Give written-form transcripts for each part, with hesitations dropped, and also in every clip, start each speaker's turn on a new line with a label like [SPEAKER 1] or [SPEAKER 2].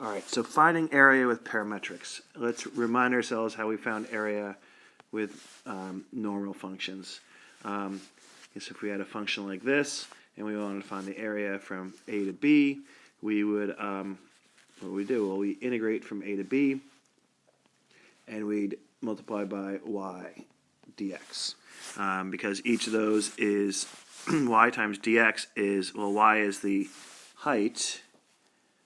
[SPEAKER 1] All right, so finding area with parametrics. Let's remind ourselves how we found area with normal functions. I guess if we had a function like this and we wanted to find the area from a to b, we would, what would we do? Well, we integrate from a to b and we'd multiply by y dx. Because each of those is y times dx is, well, y is the height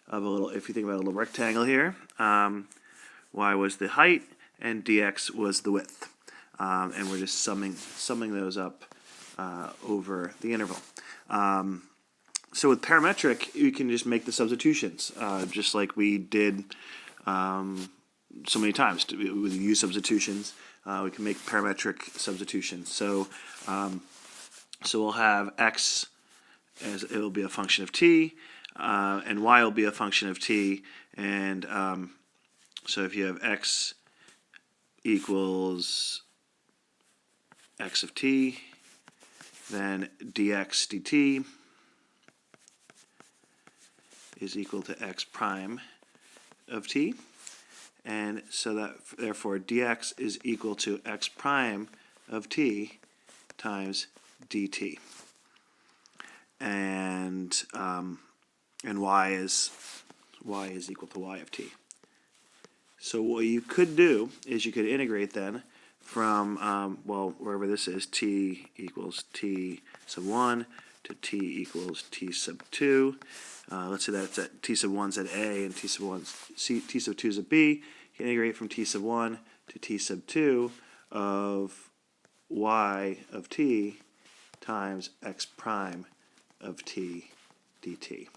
[SPEAKER 1] of a little, if you think about a little rectangle here, y was the height and dx was the width. And we're just summing those up over the interval. So with parametric, you can just make the substitutions, just like we did so many times. With u substitutions, we can make parametric substitutions. So we'll have x as it will be a function of t, and y will be a function of t, and so if you have x equals x of t, then dx dt is equal to x prime of t, and so that therefore dx is equal to x prime of t times dt, and y is equal to y of t. So what you could do is you could integrate then from, well, wherever this is, t equals t sub 1 to t equals t sub 2. Let's say that it's at t sub 1's at a and t sub 2's at b. You can integrate from t sub 1 to t sub 2 of y of t times x prime of t dt.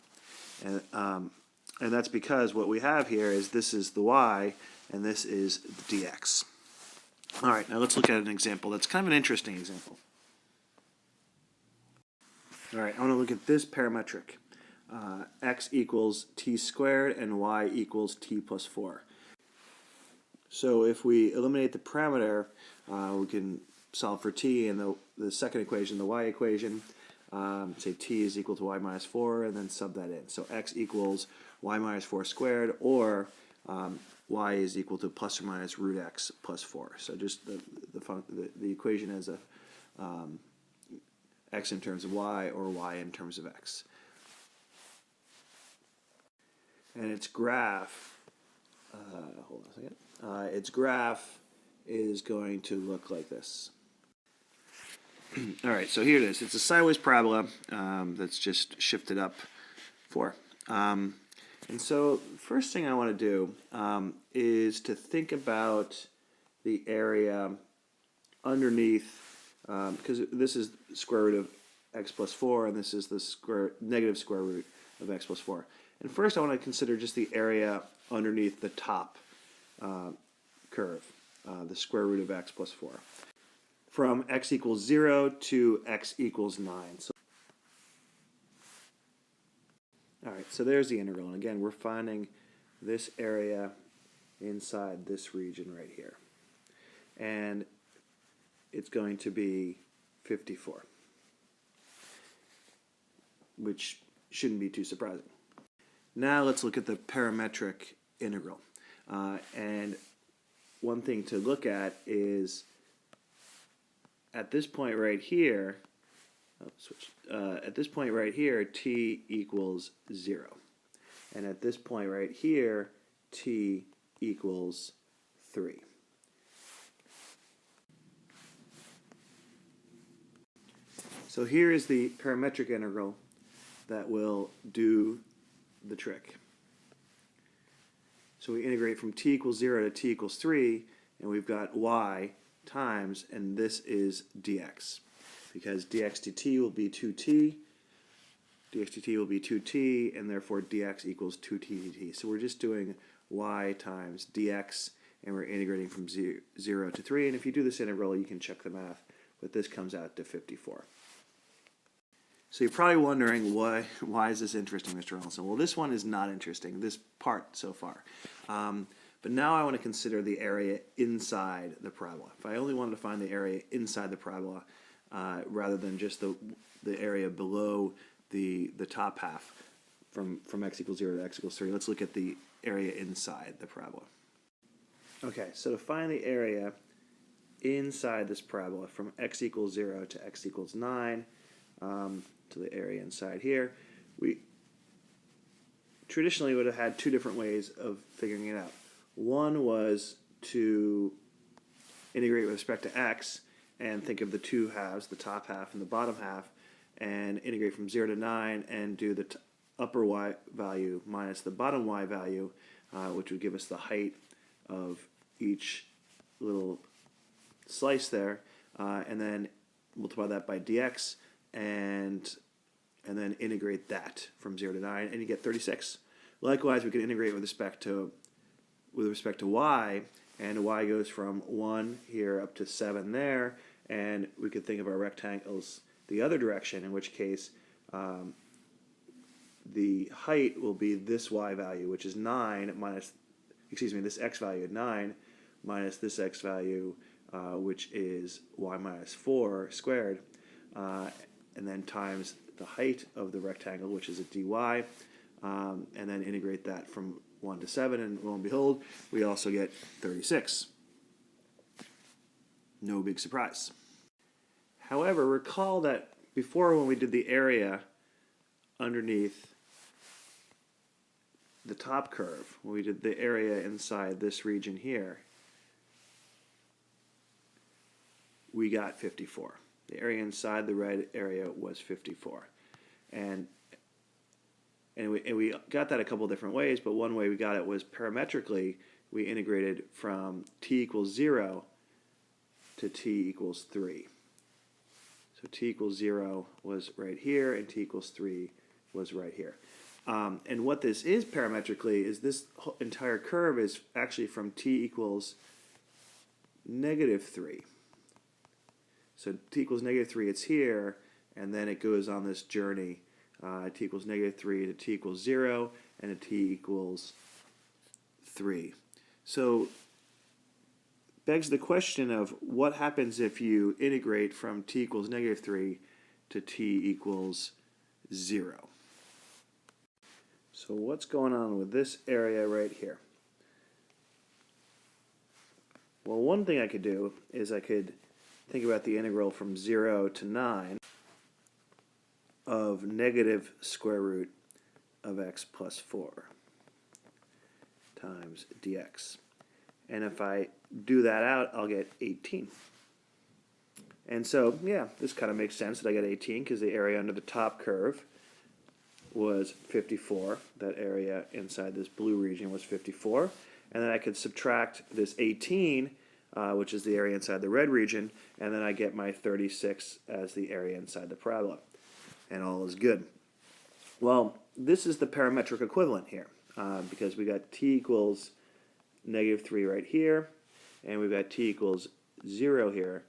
[SPEAKER 1] And that's because what we have here is this is the y and this is the dx. All right, now let's look at an example that's kind of an interesting example. All right, I want to look at this parametric. X equals t squared and y equals t plus 4. So if we eliminate the parameter, we can solve for t in the second equation, the y equation. Say t is equal to y minus 4, and then sub that in. So x equals y minus 4 squared, or y is equal to plus or minus root x plus 4. So just the equation as a x in terms of y, or y in terms of x. And its graph, hold on a second, its graph is going to look like this. All right, so here it is. It's a sideways parabola that's just shifted up 4. And so first thing I want to do is to think about the area underneath, because this is square root of x plus 4, and this is the negative square root of x plus 4. And first I want to consider just the area underneath the top curve, the square root of x plus 4. From x equals 0 to x equals 9. So, all right, so there's the integral. And again, we're finding this area inside this region right here. And it's going to be 54, which shouldn't be too surprising. Now let's look at the parametric integral. And one thing to look at is at this point right here, at this point right here, t equals 0. And at this point right here, t equals 3. So here is the parametric integral that will do the trick. So we integrate from t equals 0 to t equals 3, and we've got y times, and this is dx. Because dx dt will be 2t, dx dt will be 2t, and therefore dx equals 2t dt. So we're just doing y times dx, and we're integrating from 0 to 3. And if you do this integral, you can check the math, but this comes out to 54. So you're probably wondering, why is this interesting, Mr. Ellison? Well, this one is not interesting, this part so far. But now I want to consider the area inside the parabola. If I only wanted to find the area inside the parabola, rather than just the area below the top half, from x equals 0 to x equals 3. Let's look at the area inside the parabola. Okay, so to find the area inside this parabola from x equals 0 to x equals 9, to the area inside here, we traditionally would have had two different ways of figuring it out. One was to integrate with respect to x and think of the two halves, the top half and the bottom half, and integrate from 0 to 9 and do the upper y value minus the bottom y value, which would give us the height of each little slice there, and then multiply that by dx, and then integrate that from 0 to 9, and you get 36. Likewise, we can integrate with respect to y, and y goes from 1 here up to 7 there, and we could think of our rectangles the other direction, in which case the height will be this y value, which is 9 minus, this x value 9 minus this x value, which is y minus 4 squared, and then times the height of the rectangle, which is a dy, and then integrate that from 1 to 7, and lo and behold, we also get 36. No big surprise. However, recall that before, when we did the area underneath the top curve, when we did the area inside this region here, we got 54. The area inside the red area was 54. And we got that a couple different ways, but one way we got it was parametrically. We integrated from t equals 0 to t equals 3. So t equals 0 was right here, and t equals 3 was right here. And what this is parametrically is this entire curve is actually from t equals -3. So t equals -3, it's here, and then it goes on this journey, t equals -3 to t equals 0, and to t equals 3. So begs the question of what happens if you integrate from t equals -3 to t equals 0. So what's going on with this area right here? Well, one thing I could do is I could think about the integral from 0 to 9 of negative square root of x plus 4 times dx. And if I do that out, I'll get 18. And so, yeah, this kind of makes sense that I get 18 because the area under the top curve was 54. That area inside this blue region was 54. And then I could subtract this 18, which is the area inside the red region, and then I get my 36 as the area inside the parabola. And all is good. Well, this is the parametric equivalent here, because we got t equals -3 right here, and we've got t equals 0 here.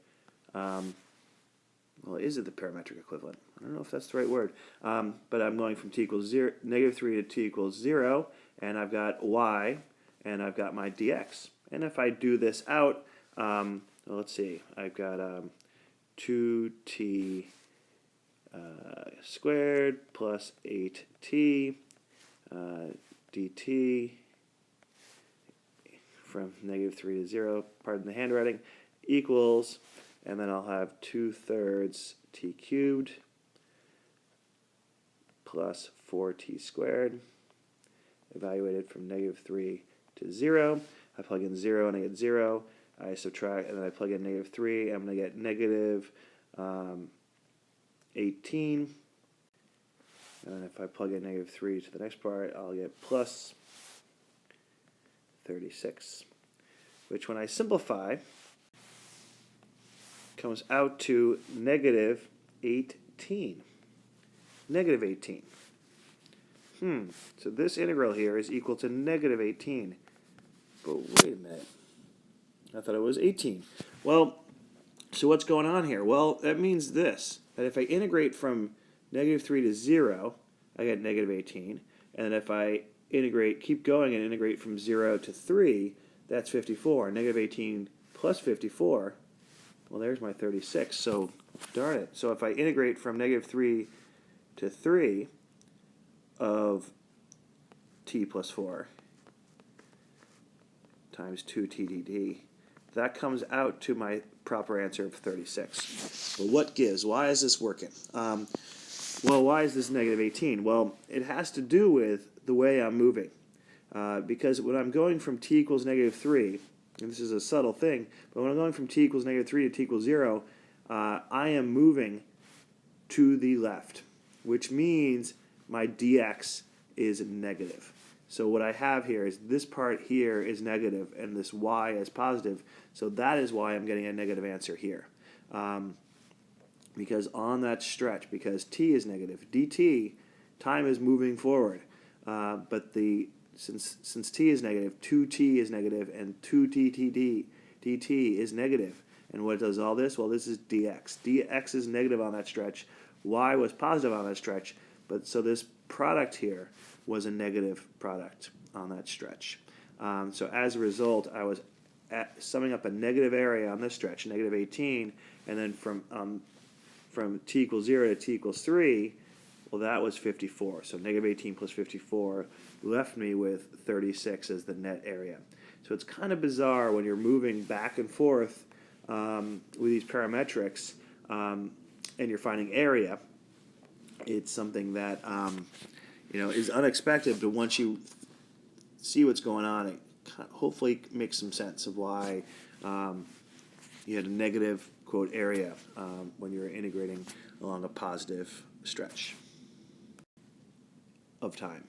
[SPEAKER 1] Well, is it the parametric equivalent? I don't know if that's the right word, but I'm going from t equals -3 to t equals 0, and I've got y, and I've got my dx. And if I do this out, well, let's see, I've got 2t squared plus 8t dt from -3 to 0, pardon the handwriting, equals, and then I'll have 2/3 t cubed plus 4t squared, evaluated from -3 to 0. I plug in 0 and I get 0. I subtract, and then I plug in -3. I'm going to get negative 18. And then if I plug in -3 to the next part, I'll get plus 36, which when I simplify comes out to negative 18. Negative 18. So this integral here is equal to negative 18. But wait a minute. I thought it was 18. Well, so what's going on here? Well, that means this, that if I integrate from -3 to 0, I get negative 18. And if I integrate, keep going and integrate from 0 to 3, that's 54. Negative 18 plus 54, well, there's my 36. So, darn it. So if I integrate from -3 to 3 of t plus 4 times 2t dt. That comes out to my proper answer of 36. But what gives? Why is this working? Well, why is this negative 18? Well, it has to do with the way I'm moving. Because when I'm going from t equals negative 3, and this is a subtle thing, but when I'm going from t equals negative 3 to t equals 0, I am moving to the left, which means my dx is negative. So what I have here is this part here is negative and this y is positive. So that is why I'm getting a negative answer here. Because on that stretch, because t is negative, dt, time is moving forward. But since t is negative, 2t is negative, and 2t dt is negative. And what does all this? Well, this is dx. dx is negative on that stretch. Y was positive on that stretch. But so this product here was a negative product on that stretch. So as a result, I was summing up a negative area on this stretch, negative 18, and then from t equals 0 to t equals 3, well, that was 54. So negative 18 plus 54 left me with 36 as the net area. So it's kind of bizarre when you're moving back and forth with these parametrics and you're finding area. It's something that is unexpected, but once you see what's going on, it hopefully makes some sense of why you had a negative, quote, area when you're integrating along a positive stretch of time.